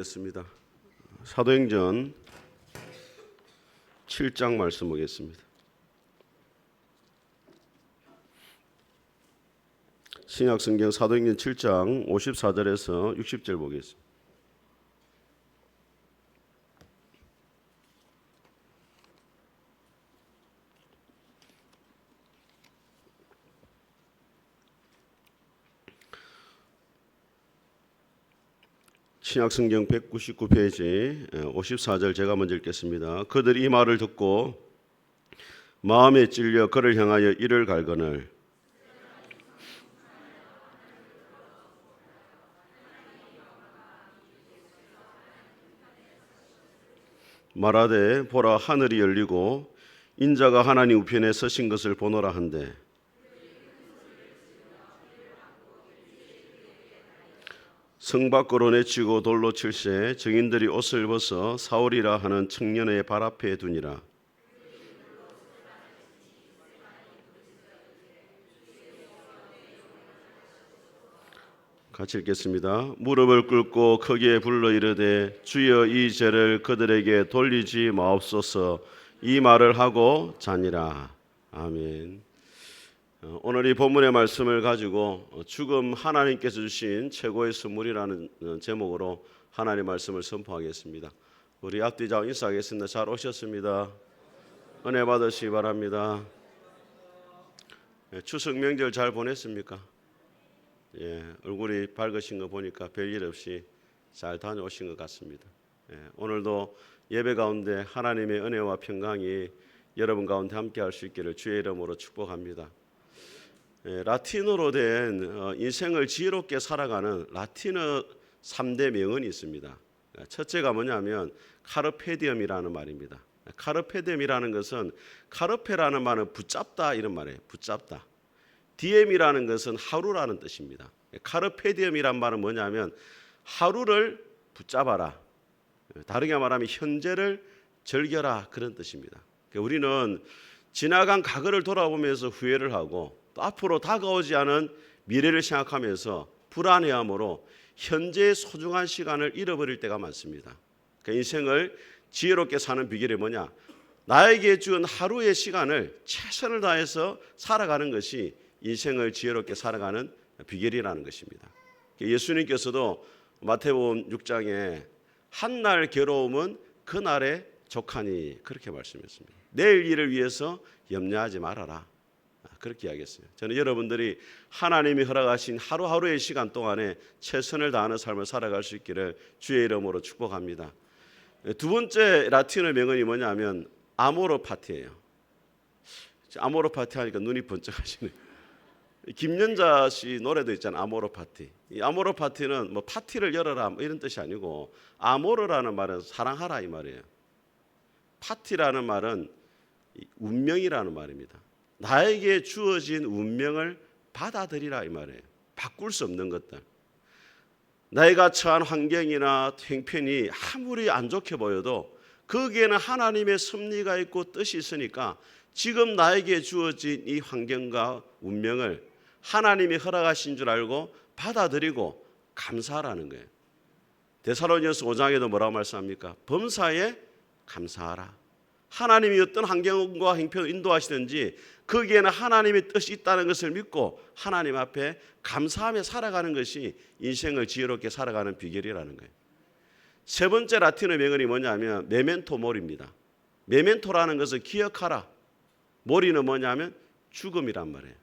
습니다. 사도행전 7장 말씀 보겠습니다. 신약성경 사도행전 7장 54절에서 60절 보겠습니다. 신약성경 199페이지 54절 제가 먼저 읽겠습니다. 그들이 이 말을 듣고 마음에 찔려 그를 향하여 이를 갈거늘 말하되 보라 하늘이 열리고 인자가 하나님 우편에 서신 것을 보노라 한데 성 밖으로 내치고 돌로 칠세 증인들이 옷을 벗어 사울이라 하는 청년의 발 앞에 두니라. 같이 읽겠습니다. 무릎을 꿇고 크게 불러 이르되 주여 이 죄를 그들에게 돌리지 마옵소서. 이 말을 하고 자니라. 아멘. 오늘 이 본문의 말씀을 가지고 죽음 하나님께서 주신 최고의 선물이라는 제목으로 하나님의 말씀을 선포하겠습니다. 우리 앞뒤 좌우 인사하겠습니다. 잘 오셨습니다. 은혜 받으시기 바랍니다. 추석 명절 잘 보냈습니까? 얼굴이 밝으신 거 보니까 별일 없이 잘 다녀오신 것 같습니다. 오늘도 예배 가운데 하나님의 은혜와 평강이 여러분 가운데 함께 할 수 있기를 주의 이름으로 축복합니다. 라틴어로 된 인생을 지혜롭게 살아가는 라틴어 3대 명언이 있습니다. 첫째가 뭐냐면 카르페디엄이라는 말입니다. 카르페디엄이라는 것은 카르페라는 말은 붙잡다 이런 말이에요. 붙잡다. 디엠이라는 것은 하루라는 뜻입니다. 카르페디엄이란 말은 뭐냐면 하루를 붙잡아라. 다르게 말하면 현재를 즐겨라 그런 뜻입니다. 우리는 지나간 과거를 돌아보면서 후회를 하고 또 앞으로 다가오지 않은 미래를 생각하면서 불안해함으로 현재의 소중한 시간을 잃어버릴 때가 많습니다. 인생을 지혜롭게 사는 비결이 뭐냐? 나에게 준 하루의 시간을 최선을 다해서 살아가는 것이 인생을 지혜롭게 살아가는 비결이라는 것입니다. 예수님께서도 마태복음 6장에 한날 괴로움은 그날에 족하니 그렇게 말씀했습니다. 내일 일을 위해서 염려하지 말아라. 그렇게 이야기했어요. 저는 여러분들이 하나님이 허락하신 하루하루의 시간 동안에 최선을 다하는 삶을 살아갈 수 있기를 주의 이름으로 축복합니다. 두 번째 라틴어 명언이 뭐냐면 아모르 파티예요. 아모르 파티 하니까 눈이 번쩍하시네요. 김연자 씨 노래도 있잖아요. 아모르 파티. 이 아모르 파티는 뭐 파티를 열어라 뭐 이런 뜻이 아니고 아모르라는 말은 사랑하라 이 말이에요. 파티라는 말은 운명이라는 말입니다. 나에게 주어진 운명을 받아들이라 이 말이에요. 바꿀 수 없는 것들. 내가 처한 환경이나 형편이 아무리 안 좋게 보여도 거기에는 하나님의 섭리가 있고 뜻이 있으니까 지금 나에게 주어진 이 환경과 운명을 하나님이 허락하신 줄 알고 받아들이고 감사하라는 거예요. 데살로니가서 5장에도 뭐라고 말씀합니까? 범사에 감사하라. 하나님이 어떤 환경과 형편을 인도하시든지 거기에는 하나님의 뜻이 있다는 것을 믿고 하나님 앞에 감사하며 살아가는 것이 인생을 지혜롭게 살아가는 비결이라는 거예요. 세 번째 라틴어 명언이 뭐냐면 메멘토 모리입니다. 메멘토라는 것은 기억하라. 모리는 뭐냐면 죽음이란 말이에요.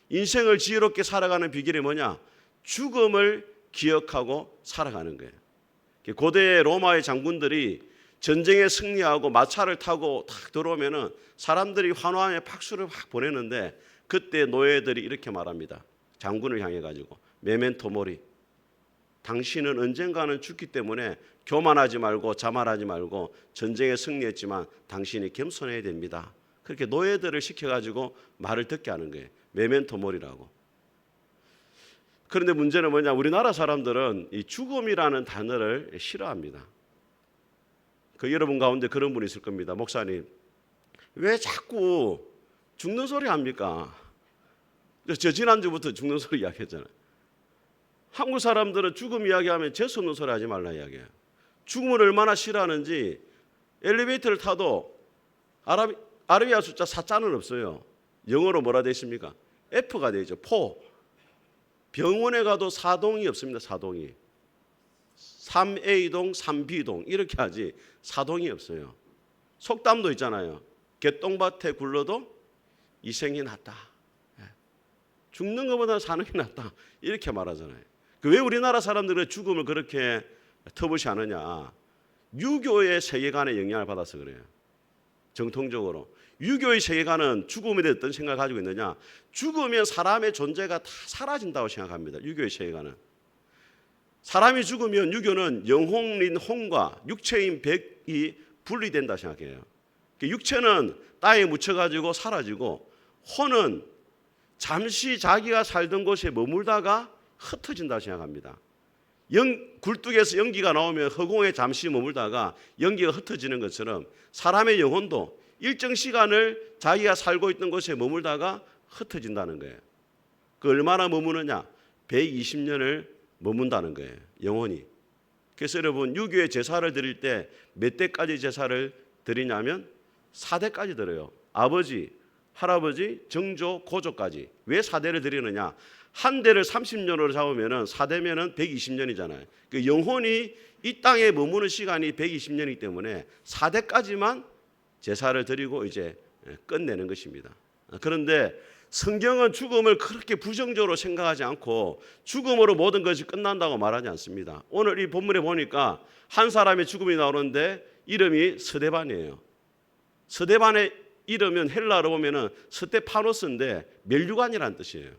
인생을 지혜롭게 살아가는 비결이 뭐냐? 죽음을 기억하고 살아가는 거예요. 고대 로마의 장군들이 전쟁에 승리하고 마차를 타고 탁 들어오면은 사람들이 환호하며 박수를 확 보내는데 그때 노예들이 이렇게 말합니다. 장군을 향해 가지고 메멘토 모리. 당신은 언젠가는 죽기 때문에 교만하지 말고 자만하지 말고 전쟁에 승리했지만 당신이 겸손해야 됩니다. 그렇게 노예들을 시켜가지고 말을 듣게 하는 거예요. 메멘토 모리라고. 그런데 문제는 뭐냐? 우리나라 사람들은 이 죽음이라는 단어를 싫어합니다. 여러분 가운데 그런 분이 있을 겁니다. 목사님, 왜 자꾸 죽는 소리 합니까? 저 지난주부터 죽는 소리 이야기했잖아요. 한국 사람들은 죽음 이야기하면 재수없는 소리 하지 말라 이야기해요. 죽음을 얼마나 싫어하는지 엘리베이터를 타도 아라비아 숫자 4자는 없어요. 영어로 뭐라 되어 있습니까? F가 되어 있죠. 4. 병원에 가도 4동이 없습니다. 4동이. 3A동, 3B동 이렇게 하지 4동이 없어요. 속담도 있잖아요. 개똥밭에 굴러도 이생이 낫다. 죽는 것보다 사는 게 낫다. 이렇게 말하잖아요. 왜 우리나라 사람들은 죽음을 그렇게 터부시하느냐. 유교의 세계관에 영향을 받아서 그래요. 정통적으로. 유교의 세계관은 죽음에 대해 어떤 생각을 가지고 있느냐. 죽으면 사람의 존재가 다 사라진다고 생각합니다. 유교의 세계관은. 사람이 죽으면 유교는 영혼인 혼과 육체인 백이 분리된다 생각해요. 육체는 땅에 묻혀가지고 사라지고 혼은 잠시 자기가 살던 곳에 머물다가 흩어진다 생각합니다. 굴뚝에서 연기가 나오면 허공에 잠시 머물다가 연기가 흩어지는 것처럼 사람의 영혼도 일정 시간을 자기가 살고 있던 곳에 머물다가 흩어진다는 거예요. 그 얼마나 머무느냐? 120년을 머문다는 거예요. 영혼이. 그래서 여러분 유교의 제사를 드릴 때 몇 대까지 제사를 드리냐면 4대까지 드려요. 아버지, 할아버지, 정조, 고조까지. 왜 4대를 드리느냐? 한 대를 30년으로 잡으면 4대면 120년이잖아요. 그 영혼이 이 땅에 머무는 시간이 120년이기 때문에 4대까지만 제사를 드리고 이제 끝내는 것입니다. 그런데 성경은 죽음을 그렇게 부정적으로 생각하지 않고 죽음으로 모든 것이 끝난다고 말하지 않습니다. 오늘 이 본문에 보니까 한 사람의 죽음이 나오는데 이름이 스데반이에요. 스데반의 이름은 헬라로 보면은 스테파노스인데 멸류관이라는 뜻이에요.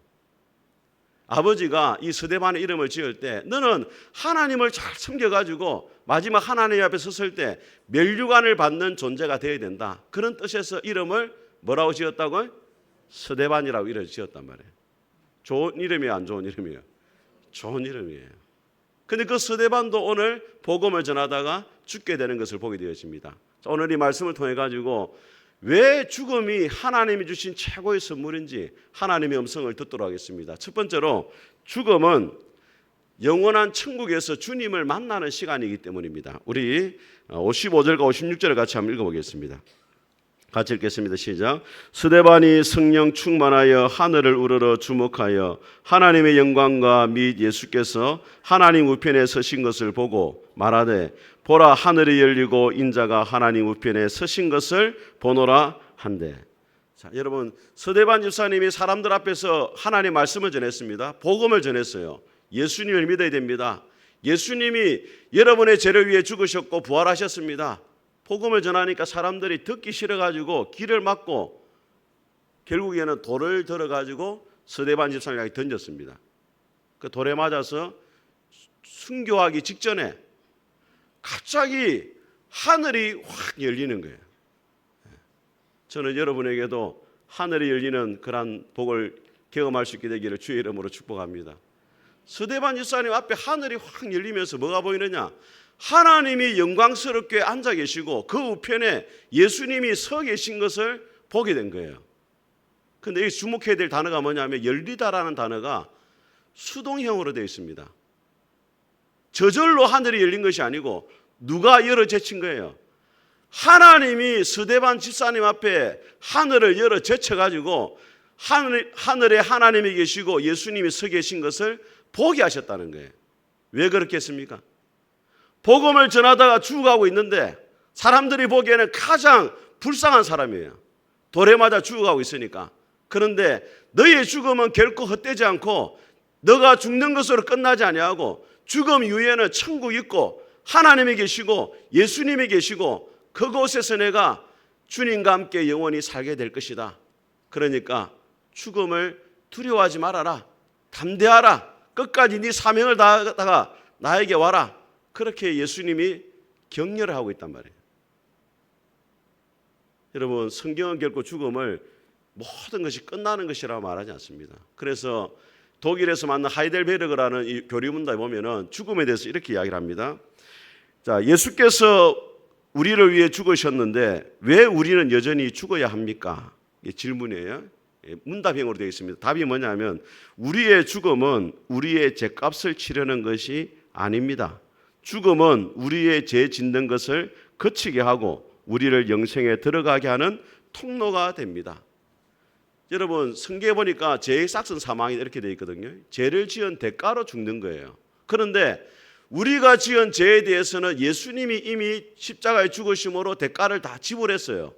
아버지가 이 스데반의 이름을 지을 때 너는 하나님을 잘 섬겨가지고 마지막 하나님 앞에 섰을 때 멸류관을 받는 존재가 되어야 된다. 그런 뜻에서 이름을 뭐라고 지었다고요? 스데반이라고 이름을 지었단 말이에요. 좋은 이름이에요, 안 좋은 이름이에요? 좋은 이름이에요. 근데 그 스데반도 오늘 복음을 전하다가 죽게 되는 것을 보게 되어집니다. 오늘 이 말씀을 통해 가지고 왜 죽음이 하나님이 주신 최고의 선물인지 하나님의 음성을 듣도록 하겠습니다. 첫 번째로 죽음은 영원한 천국에서 주님을 만나는 시간이기 때문입니다. 우리 55절과 56절을 같이 한번 읽어보겠습니다. 같이 읽겠습니다. 시작. 스데반이 성령 충만하여 하늘을 우러러 주목하여 하나님의 영광과 및 예수께서 하나님 우편에 서신 것을 보고 말하되 보라 하늘이 열리고 인자가 하나님 우편에 서신 것을 보노라 한대. 자, 여러분 스데반 집사님이 사람들 앞에서 하나님의 말씀을 전했습니다. 복음을 전했어요. 예수님을 믿어야 됩니다. 예수님이 여러분의 죄를 위해 죽으셨고 부활하셨습니다. 복음을 전하니까 사람들이 듣기 싫어가지고 길을 막고 결국에는 돌을 들어가지고 스데반 집사님에게 던졌습니다. 그 돌에 맞아서 순교하기 직전에 갑자기 하늘이 확 열리는 거예요. 저는 여러분에게도 하늘이 열리는 그러한 복을 경험할 수 있게 되기를 주의 이름으로 축복합니다. 스데반 집사님 앞에 하늘이 확 열리면서 뭐가 보이느냐? 하나님이 영광스럽게 앉아 계시고 그 우편에 예수님이 서 계신 것을 보게 된 거예요. 그런데 이 주목해야 될 단어가 뭐냐면 열리다라는 단어가 수동형으로 되어 있습니다. 저절로 하늘이 열린 것이 아니고 누가 열어 제친 거예요. 하나님이 스데반 집사님 앞에 하늘을 열어 제쳐가지고 하늘에 하나님이 계시고 예수님이 서 계신 것을 보게 하셨다는 거예요. 왜 그렇게 했습니까? 복음을 전하다가 죽어가고 있는데 사람들이 보기에는 가장 불쌍한 사람이에요. 돌에 맞아 죽어가고 있으니까. 그런데 너의 죽음은 결코 헛되지 않고 너가 죽는 것으로 끝나지 아니하고 죽음 이후에는 천국 있고 하나님이 계시고 예수님이 계시고 그곳에서 내가 주님과 함께 영원히 살게 될 것이다. 그러니까 죽음을 두려워하지 말아라. 담대하라. 끝까지 네 사명을 다하다가 나에게 와라. 그렇게 예수님이 격려를 하고 있단 말이에요. 여러분 성경은 결코 죽음을 모든 것이 끝나는 것이라고 말하지 않습니다. 그래서 독일에서 만난 하이델베르그라는 이 교리문답에 보면은 죽음에 대해서 이렇게 이야기를 합니다. 자, 예수께서 우리를 위해 죽으셨는데 왜 우리는 여전히 죽어야 합니까? 이게 질문이에요. 문답형으로 되어 있습니다. 답이 뭐냐면 우리의 죽음은 우리의 죄값을 치르는 것이 아닙니다. 죽음은 우리의 죄 짓는 것을 그치게 하고 우리를 영생에 들어가게 하는 통로가 됩니다. 여러분 성경에 보니까 죄의 싹슨 사망이 이렇게 되어 있거든요. 죄를 지은 대가로 죽는 거예요. 그런데 우리가 지은 죄에 대해서는 예수님이 이미 십자가에 죽으심으로 대가를 다 지불했어요.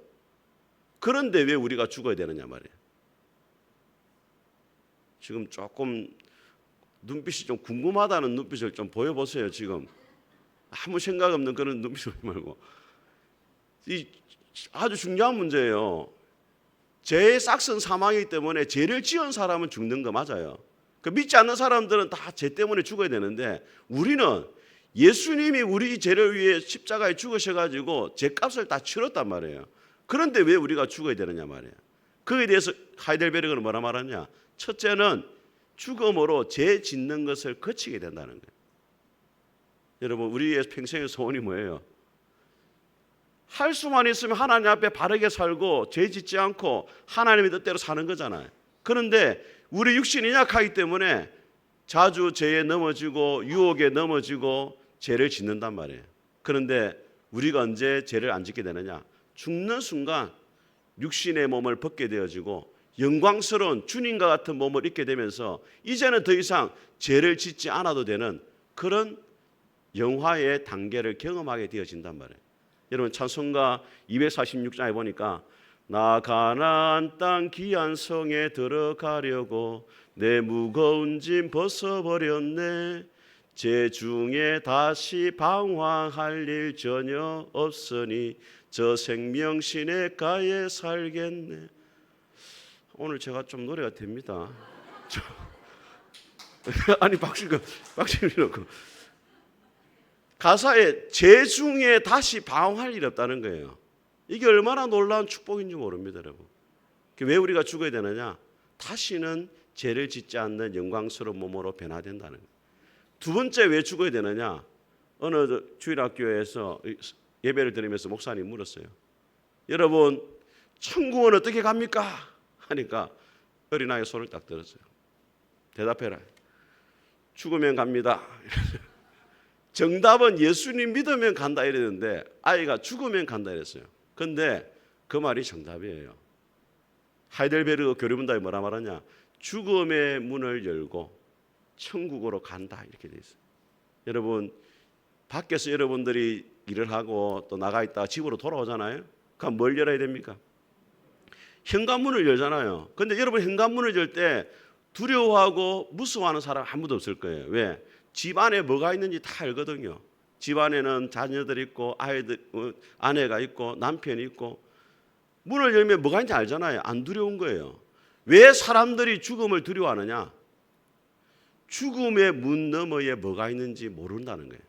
그런데 왜 우리가 죽어야 되느냐 말이에요. 지금 조금 눈빛이 좀 궁금하다는 눈빛을 좀 보여보세요. 지금 아무 생각 없는 그런 눈빛을 보지 말고. 이 아주 중요한 문제예요. 죄의 싹슨 사망이기 때문에 죄를 지은 사람은 죽는 거 맞아요. 그 믿지 않는 사람들은 다 죄 때문에 죽어야 되는데 우리는 예수님이 우리 죄를 위해 십자가에 죽으셔가지고 죄값을 다 치렀단 말이에요. 그런데 왜 우리가 죽어야 되느냐 말이에요. 거기에 대해서 하이델베르그는 뭐라 말하냐. 첫째는 죽음으로 죄 짓는 것을 거치게 된다는 거예요. 여러분 우리의 평생의 소원이 뭐예요? 할 수만 있으면 하나님 앞에 바르게 살고 죄 짓지 않고 하나님의 뜻대로 사는 거잖아요. 그런데 우리 육신이 약하기 때문에 자주 죄에 넘어지고 유혹에 넘어지고 죄를 짓는단 말이에요. 그런데 우리가 언제 죄를 안 짓게 되느냐? 죽는 순간 육신의 몸을 벗게 되어지고 영광스러운 주님과 같은 몸을 입게 되면서 이제는 더 이상 죄를 짓지 않아도 되는 그런 영화의 단계를 경험하게 되어진단 말이에요. 여러분 찬송가 246장에 보니까 나 가나안 땅 귀한 성에 들어가려고 내 무거운 짐 벗어버렸네. 제 중에 다시 방황할 일 전혀 없으니 저 생명 시냇가에 살겠네. 오늘 제가 좀 노래가 됩니다. 아니 박수가 이렇게 가사에 제 중에 다시 방황할 일이 없다는 거예요. 이게 얼마나 놀라운 축복인지 모릅니다, 여러분. 왜 우리가 죽어야 되느냐? 다시는 죄를 짓지 않는 영광스러운 몸으로 변화된다는 거예요. 두 번째 왜 죽어야 되느냐? 어느 주일학교에서 예배를 드리면서 목사님 물었어요. 여러분 천국은 어떻게 갑니까? 하니까 어린아이 손을 딱 들었어요. 대답해라. 죽으면 갑니다. 정답은 예수님 믿으면 간다 이랬는데 아이가 죽으면 간다 이랬어요. 그런데 그 말이 정답이에요. 하이델베르그 교리문답이 뭐라 말하냐? 죽음의 문을 열고 천국으로 간다 이렇게 돼 있어요. 여러분 밖에서 여러분들이 일을 하고 또 나가 있다가 집으로 돌아오잖아요. 그럼 뭘 열어야 됩니까? 현관문을 열잖아요. 그런데 여러분 현관문을 열 때 두려워하고 무서워하는 사람 아무도 없을 거예요. 왜? 집 안에 뭐가 있는지 다 알거든요. 집 안에는 자녀들 있고 아이들, 아내가 있고 남편이 있고 문을 열면 뭐가 있는지 알잖아요. 안 두려운 거예요. 왜 사람들이 죽음을 두려워하느냐? 죽음의 문 너머에 뭐가 있는지 모른다는 거예요.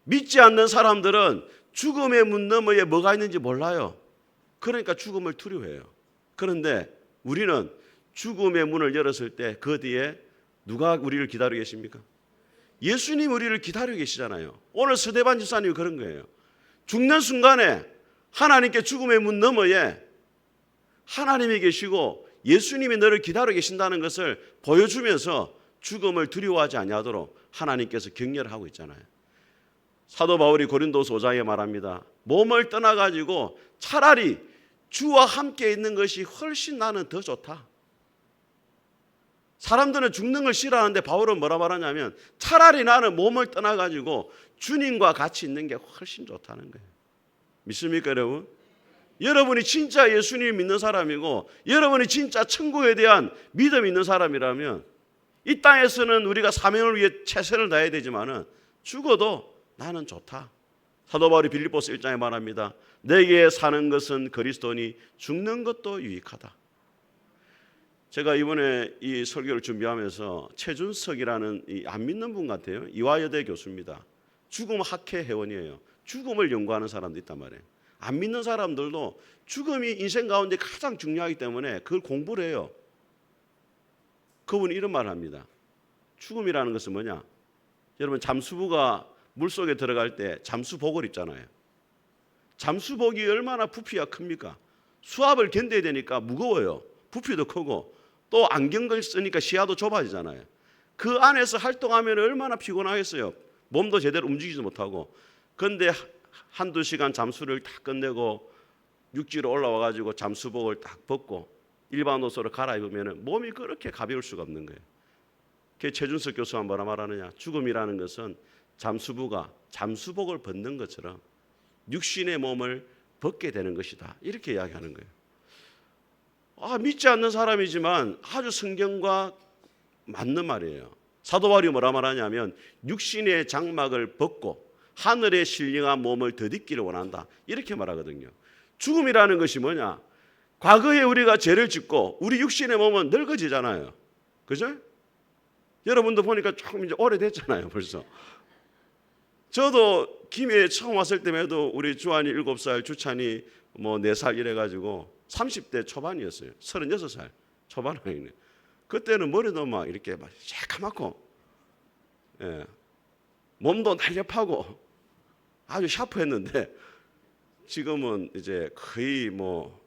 믿지 않는 사람들은 죽음의 문 너머에 뭐가 있는지 몰라요. 그러니까 죽음을 두려워해요. 그런데 우리는 죽음의 문을 열었을 때 그 뒤에 누가 우리를 기다리고 계십니까? 예수님 우리를 기다리고 계시잖아요. 오늘 서대반 집사님이 그런 거예요. 죽는 순간에 하나님께 죽음의 문 너머에 하나님이 계시고 예수님이 너를 기다리고 계신다는 것을 보여주면서 죽음을 두려워하지 아니하도록 하나님께서 격려를 하고 있잖아요. 사도 바울이 고린도서 5장에 말합니다. 몸을 떠나가지고 차라리 주와 함께 있는 것이 훨씬 나는 더 좋다. 사람들은 죽는 걸 싫어하는데 바울은 뭐라 말하냐면 차라리 나는 몸을 떠나가지고 주님과 같이 있는 게 훨씬 좋다는 거예요. 믿습니까 여러분? 여러분이 진짜 예수님 믿는 사람이고 여러분이 진짜 천국에 대한 믿음이 있는 사람이라면 이 땅에서는 우리가 사명을 위해 최선을 다해야 되지만은 죽어도 나는 좋다. 사도 바울이 빌립보서 1장에 말합니다. 내게 사는 것은 그리스도니 죽는 것도 유익하다. 제가 이번에 이 설교를 준비하면서 최준석이라는 이 안 믿는 분 같아요. 이화여대 교수입니다. 죽음 학회 회원이에요. 죽음을 연구하는 사람도 있단 말이에요. 안 믿는 사람들도 죽음이 인생 가운데 가장 중요하기 때문에 그걸 공부를 해요. 그분이 이런 말을 합니다. 죽음이라는 것은 뭐냐? 여러분 잠수부가 물속에 들어갈 때 잠수복을 입잖아요. 잠수복이 얼마나 부피가 큽니까? 수압을 견뎌야 되니까 무거워요. 부피도 크고 또 안경을 쓰니까 시야도 좁아지잖아요. 그 안에서 활동하면 얼마나 피곤하겠어요. 몸도 제대로 움직이지도 못하고. 그런데 한두 시간 잠수를 다 끝내고 육지로 올라와 가지고 잠수복을 딱 벗고 일반 옷으로 갈아입으면 몸이 그렇게 가벼울 수가 없는 거예요. 그 최준석 교수가 뭐라 말하느냐? 죽음이라는 것은 잠수부가 잠수복을 벗는 것처럼 육신의 몸을 벗게 되는 것이다. 이렇게 이야기하는 거예요. 믿지 않는 사람이지만 아주 성경과 맞는 말이에요. 사도 바울이 뭐라 말하냐면 육신의 장막을 벗고 하늘에 신령한 몸을 덧입기를 원한다. 이렇게 말하거든요. 죽음이라는 것이 뭐냐? 과거에 우리가 죄를 짓고 우리 육신의 몸은 늙어지잖아요. 그죠? 여러분도 보니까 조금 이제 오래됐잖아요, 벌써. 저도 김해에 처음 왔을 때만 해도 우리 주한이 7살, 주찬이 뭐 4살 이래가지고 30대 초반이었어요. 36살 초반 아니네. 그때는 머리도 막 이렇게 막 새까맣고, 예, 몸도 날렵하고 아주 샤프했는데 지금은 이제 거의 뭐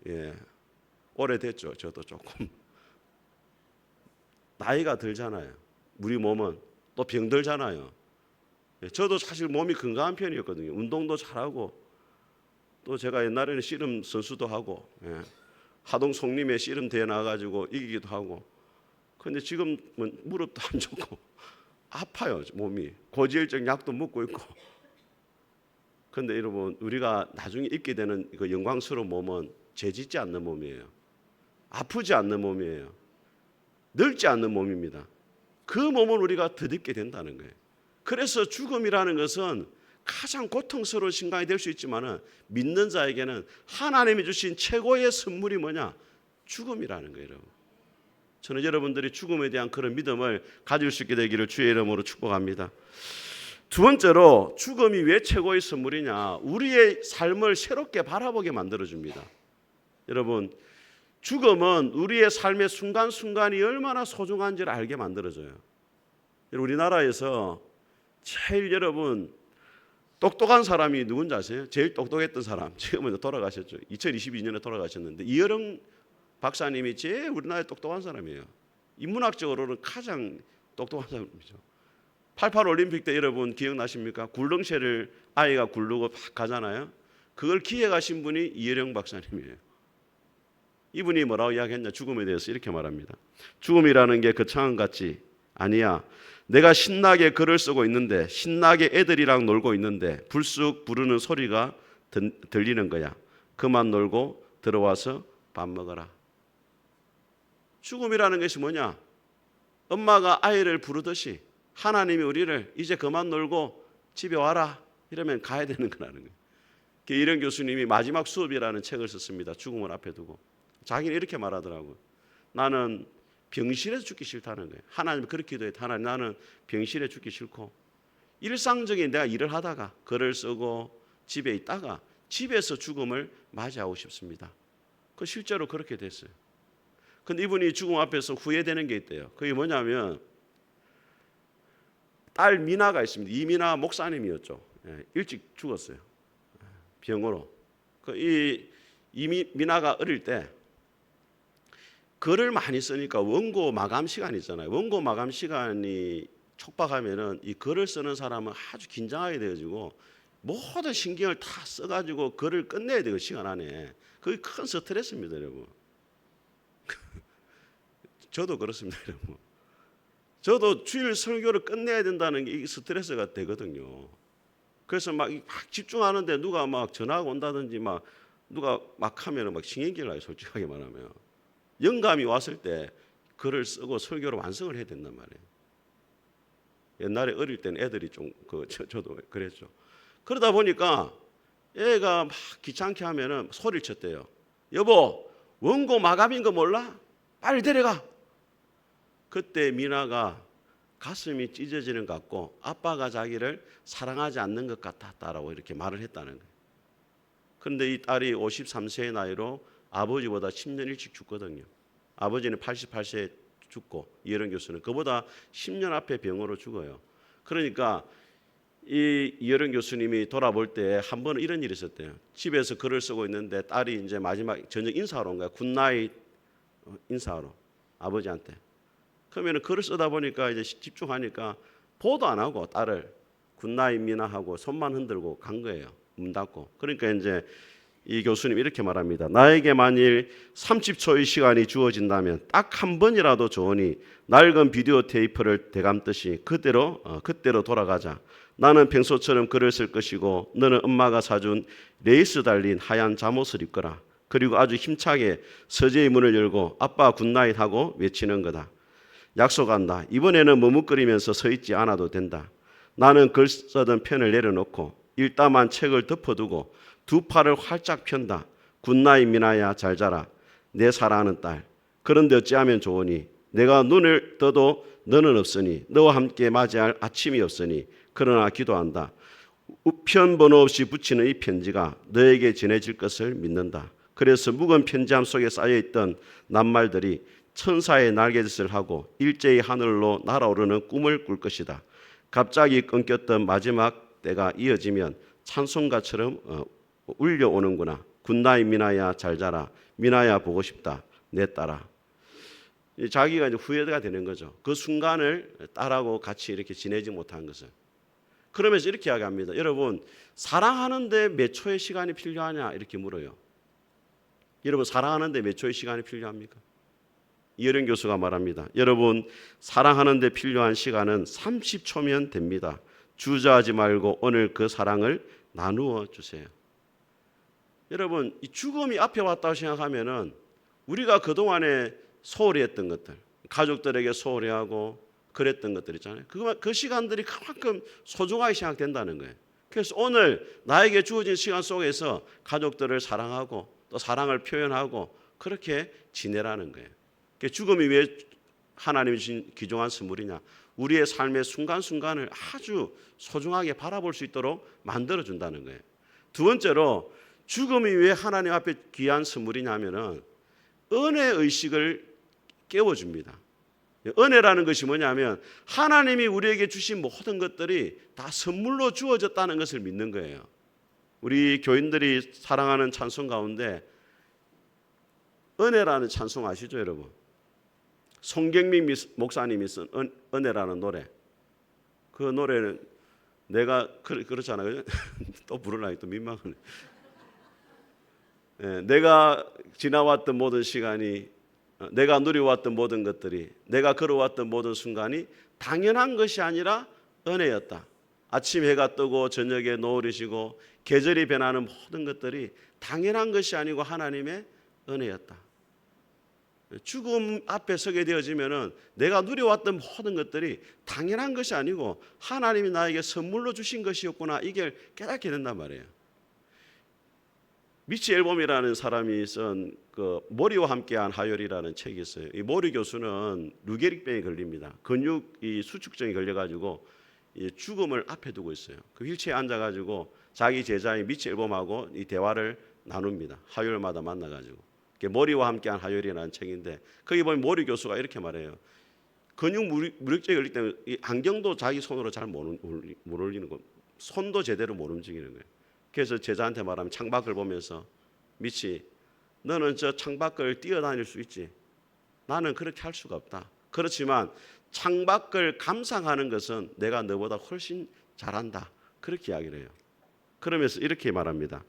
오래됐죠. 저도 조금 나이가 들잖아요. 우리 몸은 또 병들잖아요. 저도 사실 몸이 건강한 편이었거든요. 운동도 잘하고 또 제가 옛날에는 씨름 선수도 하고 하동 송림에 씨름 대회 나가지고 이기기도 하고. 그런데 지금은 무릎도 안 좋고 아파요. 몸이 고지혈증 약도 먹고 있고. 그런데 여러분 우리가 나중에 있게 되는 그 영광스러운 몸은 죄짓지 않는 몸이에요. 아프지 않는 몸이에요. 늙지 않는 몸입니다. 그 몸을 우리가 덧입게 된다는 거예요. 그래서 죽음이라는 것은 가장 고통스러운 순간이 될 수 있지만 믿는 자에게는 하나님이 주신 최고의 선물이 뭐냐? 죽음이라는 거예요. 여러분. 저는 여러분들이 죽음에 대한 그런 믿음을 가질 수 있게 되기를 주의 이름으로 축복합니다. 두 번째로 죽음이 왜 최고의 선물이냐? 우리의 삶을 새롭게 바라보게 만들어줍니다. 여러분, 죽음은 우리의 삶의 순간순간이 얼마나 소중한지를 알게 만들어줘요. 우리나라에서 제일 여러분 똑똑한 사람이 누군지 아세요? 제일 똑똑했던 사람, 지금은 돌아가셨죠. 2022년에 돌아가셨는데 이여령 박사님이 제일 우리나라에 똑똑한 사람이에요. 인문학적으로는 가장 똑똑한 사람이죠. 88 올림픽 때 여러분 기억나십니까? 굴릉쇠를 아이가 굴르고 가잖아요. 그걸 기획하신 분이 이여령 박사님이에요. 이분이 뭐라고 이야기했냐? 죽음에 대해서 이렇게 말합니다. 죽음이라는 게 거창한 것 같지? 아니야. 내가 신나게 글을 쓰고 있는데 신나게 애들이랑 놀고 있는데 불쑥 부르는 소리가 들리는 거야. 그만 놀고 들어와서 밥 먹어라. 죽음이라는 것이 뭐냐? 엄마가 아이를 부르듯이 하나님이 우리를 이제 그만 놀고 집에 와라 이러면 가야 되는 거라는 거예요. 이여령 교수님이 마지막 수업이라는 책을 썼습니다. 죽음을 앞에 두고 자기는 이렇게 말하더라고요. 나는 병실에서 죽기 싫다는 거예요. 하나님 그렇게 기도했다. 하나님 나는 병실에 죽기 싫고 일상적인 내가 일을 하다가 글을 쓰고 집에 있다가 집에서 죽음을 맞이하고 싶습니다. 그 실제로 그렇게 됐어요. 근데 이분이 죽음 앞에서 후회되는 게 있대요. 그게 뭐냐면 딸 미나가 있습니다. 이미나 목사님이었죠. 일찍 죽었어요. 병으로. 미나가 어릴 때 글을 많이 쓰니까 원고 마감 시간 있잖아요. 원고 마감 시간이 촉박하면은 이 글을 쓰는 사람은 아주 긴장하게 돼가지고 모든 신경을 다 써가지고 글을 끝내야 돼요. 시간 안에. 그게 큰 스트레스입니다, 여러분. 저도 그렇습니다, 여러분. 저도 주일 설교를 끝내야 된다는 게 스트레스가 되거든요. 그래서 막 집중하는데 누가 막 전화가 온다든지 막 누가 막 하면은 막 신경질 나요, 솔직하게 말하면. 영감이 왔을 때 글을 쓰고 설교를 완성을 해야 된단 말이에요. 옛날에 어릴 때는 애들이 좀 저도 그랬죠. 그러다 보니까 애가 막 귀찮게 하면은 소리를 쳤대요. 여보, 원고 마감인 거 몰라? 빨리 데려가. 그때 미나가 가슴이 찢어지는 것 같고 아빠가 자기를 사랑하지 않는 것 같았다라고 이렇게 말을 했다는 거예요. 그런데 이 딸이 53세의 나이로 아버지보다 10년 일찍 죽거든요. 아버지는 88세에 죽고 이여령 교수는 그보다 10년 앞에 병으로 죽어요. 그러니까 이 이여령 교수님이 돌아볼 때 한 번은 이런 일이 있었대요. 집에서 글을 쓰고 있는데 딸이 이제 마지막 저녁 인사하러 온 거야. 굿나잇 인사하러 아버지한테. 그러면 글을 쓰다 보니까 이제 집중하니까 보도 안 하고 딸을 굿나잇입니다 하고 손만 흔들고 간 거예요. 문 닫고. 그러니까 이제 이 교수님 이렇게 말합니다. 나에게 만일 30초의 시간이 주어진다면 딱 한 번이라도 좋으니 낡은 비디오 테이프를 되감듯이 그때로 돌아가자. 나는 평소처럼 글을 쓸 것이고 너는 엄마가 사준 레이스 달린 하얀 잠옷을 입거라. 그리고 아주 힘차게 서재의 문을 열고 아빠 굿나잇 하고 외치는 거다. 약속한다. 이번에는 머뭇거리면서 서 있지 않아도 된다. 나는 글 쓰던 펜을 내려놓고 일담한 책을 덮어두고 두 팔을 활짝 편다. 굿나잇 미나야 잘 자라. 내 사랑하는 딸. 그런데 어찌하면 좋으니 내가 눈을 떠도 너는 없으니 너와 함께 맞이할 아침이 없으니 그러나 기도한다. 우편 번호 없이 붙이는 이 편지가 너에게 전해질 것을 믿는다. 그래서 묵은 편지함 속에 쌓여있던 낱말들이 천사의 날갯짓을 하고 일제히 하늘로 날아오르는 꿈을 꿀 것이다. 갑자기 끊겼던 마지막 때가 이어지면 찬송가처럼 울려오는구나. 굿나잇 미나야 잘 자라. 미나야 보고 싶다. 내 딸아. 자기가 이제 후회가 되는 거죠. 그 순간을 딸하고 같이 이렇게 지내지 못한 것을. 그러면서 이렇게 이야기합니다. 여러분 사랑하는데 몇 초의 시간이 필요하냐 이렇게 물어요. 여러분 사랑하는데 몇 초의 시간이 필요합니까? 이혜령 교수가 말합니다. 여러분 사랑하는데 필요한 시간은 30초면 됩니다. 주저하지 말고 오늘 그 사랑을 나누어 주세요. 여러분 이 죽음이 앞에 왔다고 생각하면은 우리가 그동안에 소홀히 했던 것들, 가족들에게 소홀히 하고 그랬던 것들 있잖아요. 그 시간들이 그만큼 소중하게 생각된다는 거예요. 그래서 오늘 나에게 주어진 시간 속에서 가족들을 사랑하고 또 사랑을 표현하고 그렇게 지내라는 거예요. 죽음이 왜 하나님이 주신 귀중한 선물이냐? 우리의 삶의 순간순간을 아주 소중하게 바라볼 수 있도록 만들어준다는 거예요. 두 번째로 죽음이 왜 하나님 앞에 귀한 선물이냐면은 은혜의식을 깨워줍니다. 은혜라는 것이 뭐냐면 하나님이 우리에게 주신 모든 것들이 다 선물로 주어졌다는 것을 믿는 거예요. 우리 교인들이 사랑하는 찬송 가운데 은혜라는 찬송 아시죠 여러분? 송경민 목사님이 쓴 은혜라는 노래. 그 노래는 내가 그렇잖아요. 또 부르려니 또 민망하네. 내가 지나왔던 모든 시간이 내가 누려왔던 모든 것들이 내가 걸어왔던 모든 순간이 당연한 것이 아니라 은혜였다. 아침 해가 뜨고 저녁에 노을이 지고 계절이 변하는 모든 것들이 당연한 것이 아니고 하나님의 은혜였다. 죽음 앞에 서게 되어지면은 내가 누려왔던 모든 것들이 당연한 것이 아니고 하나님이 나에게 선물로 주신 것이었구나 이걸 깨닫게 된단 말이에요. 미치 앨범이라는 사람이 쓴 그 모리와 함께한 하혈이라는 책이 있어요. 이 모리 교수는 루게릭병에 걸립니다. 근육 이 수축증이 걸려가지고 이 죽음을 앞에 두고 있어요. 그 휠체어에 앉아가지고 자기 제자인 미치 앨범하고 이 대화를 나눕니다. 화요일마다 만나가지고. 모리와 함께한 하혈이라는 책인데 거기 보면 모리 교수가 이렇게 말해요. 근육 무력증이 걸릴 때는 이 안경도 자기 손으로 잘 못 올리는 거, 손도 제대로 못 움직이는 거예요. 그래서 제자한테 말하면 창밖을 보면서 미치 너는 저 창밖을 뛰어다닐 수 있지. 나는 그렇게 할 수가 없다. 그렇지만 창밖을 감상하는 것은 내가 너보다 훨씬 잘한다. 그렇게 이야기를 해요. 그러면서 이렇게 말합니다.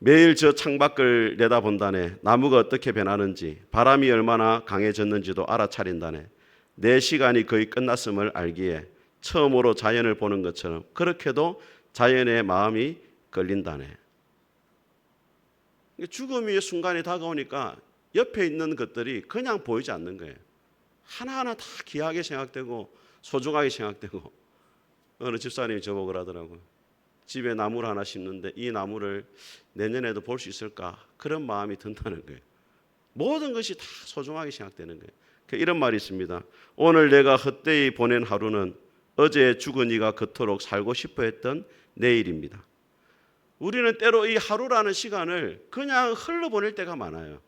매일 저 창밖을 내다본다네. 나무가 어떻게 변하는지 바람이 얼마나 강해졌는지도 알아차린다네. 내 시간이 거의 끝났음을 알기에 처음으로 자연을 보는 것처럼 그렇게도 자연의 마음이 걸린다네. 죽음의 순간이 다가오니까 옆에 있는 것들이 그냥 보이지 않는 거예요. 하나하나 다 귀하게 생각되고 소중하게 생각되고 어느 집사님이 저보고 그러더라고요. 집에 나무를 하나 심는데 이 나무를 내년에도 볼 수 있을까? 그런 마음이 든다는 거예요. 모든 것이 다 소중하게 생각되는 거예요. 이런 말이 있습니다. 오늘 내가 헛되이 보낸 하루는 어제 죽은 이가 그토록 살고 싶어 했던 내일입니다. 우리는 때로 이 하루라는 시간을 그냥 흘러보낼 때가 많아요.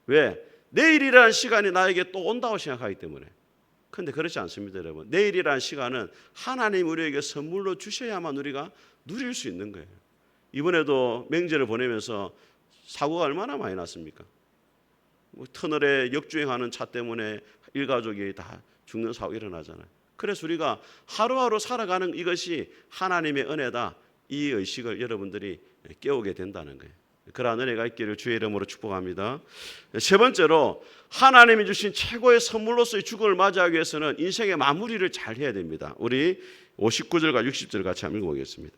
왜? 내일이라는 시간이 나에게 또 온다고 생각하기 때문에. 그런데 그렇지 않습니다, 여러분. 내일이라는 시간은 하나님 우리에게 선물로 주셔야만 우리가 누릴 수 있는 거예요. 이번에도 명절을 보내면서 사고가 얼마나 많이 났습니까? 터널에 역주행하는 차 때문에 일가족이 다 죽는 사고가 일어나잖아요. 그래서 우리가 하루하루 살아가는 이것이 하나님의 은혜다. 이 의식을 여러분들이 깨우게 된다는 거예요. 그러한 은혜가 있기를 주의 이름으로 축복합니다. 세 번째로 하나님이 주신 최고의 선물로서의 죽음을 맞이하기 위해서는 인생의 마무리를 잘 해야 됩니다. 우리 59절과 60절 같이 한번 읽어보겠습니다.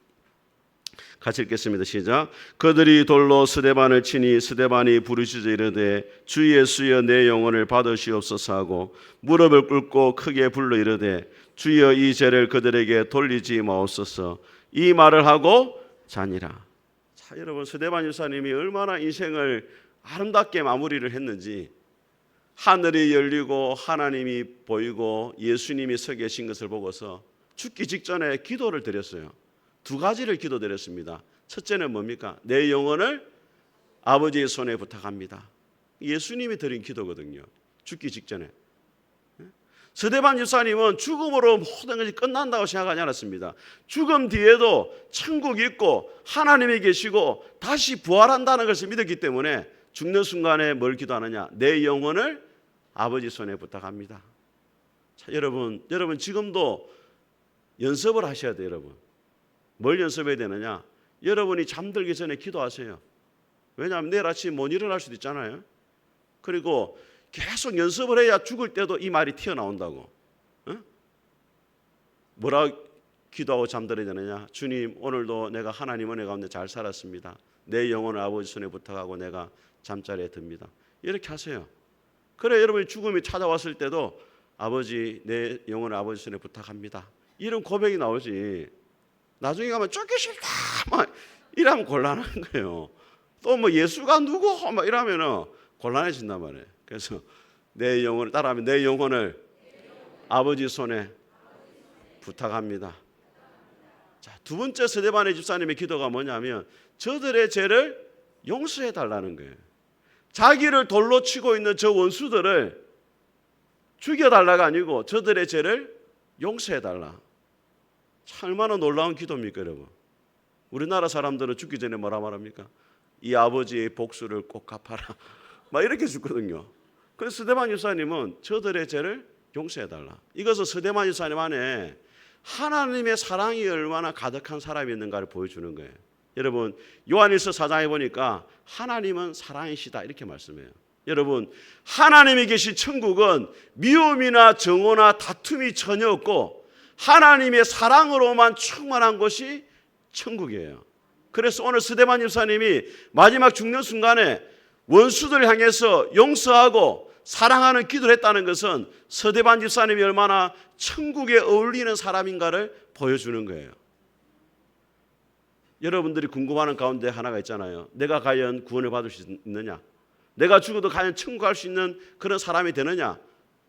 같이 읽겠습니다. 시작. 그들이 돌로 스데반을 치니 스데반이 부르짖어 이르되 주 예수여 내 영혼을 받으시옵소서 하고 무릎을 꿇고 크게 불러 이르되 주여 이 죄를 그들에게 돌리지 마옵소서. 이 말을 하고 자니라. 자, 여러분 스데반 유사님이 얼마나 인생을 아름답게 마무리를 했는지, 하늘이 열리고 하나님이 보이고 예수님이 서 계신 것을 보고서 죽기 직전에 기도를 드렸어요. 두 가지를 기도드렸습니다. 첫째는 뭡니까? 내 영혼을 아버지의 손에 부탁합니다. 예수님이 드린 기도거든요. 죽기 직전에. 스데반 유사님은 죽음으로 모든 것이 끝난다고 생각하지 않았습니다. 죽음 뒤에도 천국이 있고 하나님이 계시고 다시 부활한다는 것을 믿었기 때문에 죽는 순간에 뭘 기도하느냐? 내 영혼을 아버지 손에 부탁합니다. 자, 여러분 지금도 연습을 하셔야 돼요. 여러분 뭘 연습해야 되느냐? 여러분이 잠들기 전에 기도하세요. 왜냐하면 내일 아침 못 일어날 수도 있잖아요. 그리고 계속 연습을 해야 죽을 때도 이 말이 튀어나온다고. 뭐라고 기도하고 잠들어야 되느냐? 주님, 오늘도 내가 하나님 은혜 가운데 잘 살았습니다. 내 영혼을 아버지 손에 부탁하고 내가 잠자리에 듭니다. 이렇게 하세요. 그래 여러분이 죽음이 찾아왔을 때도 아버지, 내 영혼을 아버지 손에 부탁합니다. 이런 고백이 나오지. 나중에 가면 쫓기 싫다 막 이러면 곤란한 거예요. 또 뭐 예수가 누구 막 이러면은 곤란해진단 말이에요. 그래서 내 영혼을 따라하면 내 영혼을 아버지 손에 부탁합니다. 자, 두 번째 스데반의 집사님의 기도가 뭐냐면 저들의 죄를 용서해 달라는 거예요. 자기를 돌로 치고 있는 저 원수들을 죽여달라가 아니고 저들의 죄를 용서해 달라. 참 얼마나 놀라운 기도입니까 여러분. 우리나라 사람들은 죽기 전에 뭐라 말합니까? 이 아버지의 복수를 꼭 갚아라 막 이렇게 죽거든요. 그래서 스데반 유사님은 저들의 죄를 용서해 달라. 이것은 스데반 유사님 안에 하나님의 사랑이 얼마나 가득한 사람이었는가를 보여주는 거예요. 여러분 요한일서 4장에 보니까 하나님은 사랑이시다 이렇게 말씀해요. 여러분 하나님이 계신 천국은 미움이나 정오나 다툼이 전혀 없고 하나님의 사랑으로만 충만한 곳이 천국이에요. 그래서 오늘 스데반 집사님이 마지막 죽는 순간에 원수들 향해서 용서하고 사랑하는 기도를 했다는 것은 스데반 집사님이 얼마나 천국에 어울리는 사람인가를 보여주는 거예요. 여러분들이 궁금하는 가운데 하나가 있잖아요. 내가 과연 구원을 받을 수 있느냐? 내가 죽어도 과연 천국 갈 수 있는 그런 사람이 되느냐?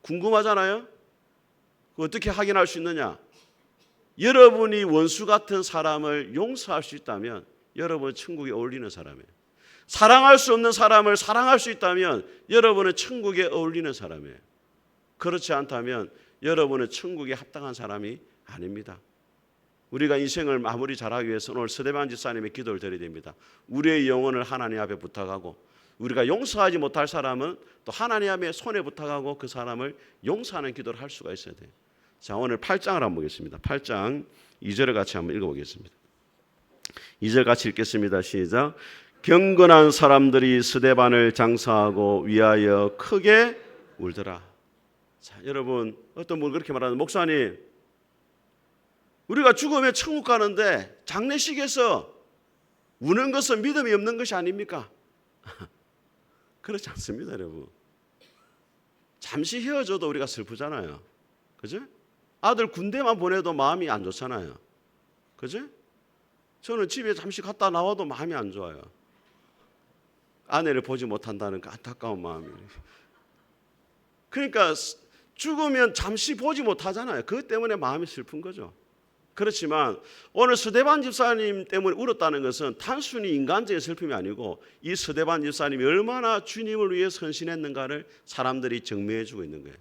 궁금하잖아요. 어떻게 확인할 수 있느냐? 여러분이 원수 같은 사람을 용서할 수 있다면 여러분은 천국에 어울리는 사람이에요. 사랑할 수 없는 사람을 사랑할 수 있다면 여러분은 천국에 어울리는 사람이에요. 그렇지 않다면 여러분은 천국에 합당한 사람이 아닙니다. 우리가 인생을 마무리 잘하기 위해서 오늘 스데반 집사님의 기도를 드려야 됩니다. 우리의 영혼을 하나님 앞에 부탁하고 우리가 용서하지 못할 사람은 또 하나님 앞에 손에 부탁하고 그 사람을 용서하는 기도를 할 수가 있어야 돼요. 자, 오늘 8장을 한번 보겠습니다. 8장 2절을 같이 한번 읽어보겠습니다. 2절 같이 읽겠습니다. 시작. 경건한 사람들이 스데반을 장사하고 위하여 크게 울더라. 자, 여러분 어떤 분 그렇게 말하는 목사님, 우리가 죽으면 천국 가는데 장례식에서 우는 것은 믿음이 없는 것이 아닙니까? 그렇지 않습니다, 여러분. 잠시 헤어져도 우리가 슬프잖아요. 그죠? 아들 군대만 보내도 마음이 안 좋잖아요. 그죠? 저는 집에 잠시 갔다 나와도 마음이 안 좋아요. 아내를 보지 못한다는 그 안타까운 마음이. 그러니까 죽으면 잠시 보지 못하잖아요. 그것 때문에 마음이 슬픈 거죠. 그렇지만 오늘 스데반 집사님 때문에 울었다는 것은 단순히 인간적인 슬픔이 아니고 이 스데반 집사님이 얼마나 주님을 위해 헌신했는가를 사람들이 증명해 주고 있는 거예요.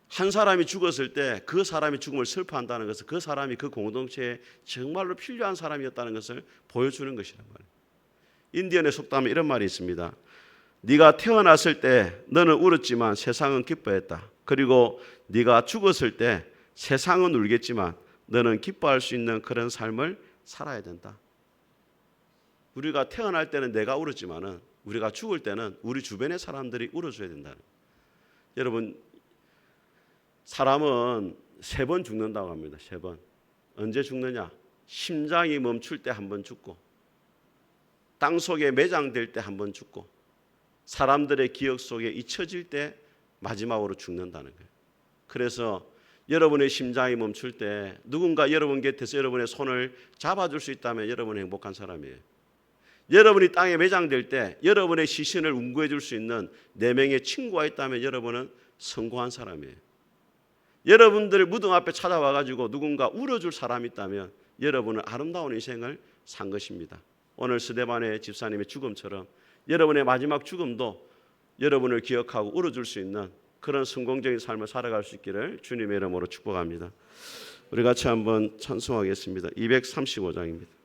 한 사람이 죽었을 때 그 사람이 죽음을 슬퍼한다는 것은 그 사람이 그 공동체에 정말로 필요한 사람이었다는 것을 보여주는 것이란 말이에요. 인디언의 속담에 이런 말이 있습니다. 네가 태어났을 때 너는 울었지만 세상은 기뻐했다. 그리고 네가 죽었을 때 세상은 울겠지만 너는 기뻐할 수 있는 그런 삶을 살아야 된다. 우리가 태어날 때는 내가 울었지만은 우리가 죽을 때는 우리 주변의 사람들이 울어줘야 된다. 여러분, 사람은 3번 죽는다고 합니다. 3번. 언제 죽느냐? 심장이 멈출 때 한 번 죽고, 땅 속에 매장될 때 한 번 죽고, 사람들의 기억 속에 잊혀질 때 마지막으로 죽는다는 거예요. 그래서 여러분의 심장이 멈출 때 누군가 여러분 곁에서 여러분의 손을 잡아줄 수 있다면 여러분은 행복한 사람이에요. 여러분이 땅에 매장될 때 여러분의 시신을 운구해 줄 수 있는 4명의 친구가 있다면 여러분은 성공한 사람이에요. 여러분들 무덤 앞에 찾아와가지고 누군가 울어줄 사람이 있다면 여러분은 아름다운 인생을 산 것입니다. 오늘 스데반의 집사님의 죽음처럼 여러분의 마지막 죽음도 여러분을 기억하고 울어줄 수 있는 그런 성공적인 삶을 살아갈 수 있기를 주님의 이름으로 축복합니다. 우리 같이 한번 찬송하겠습니다. 235장입니다.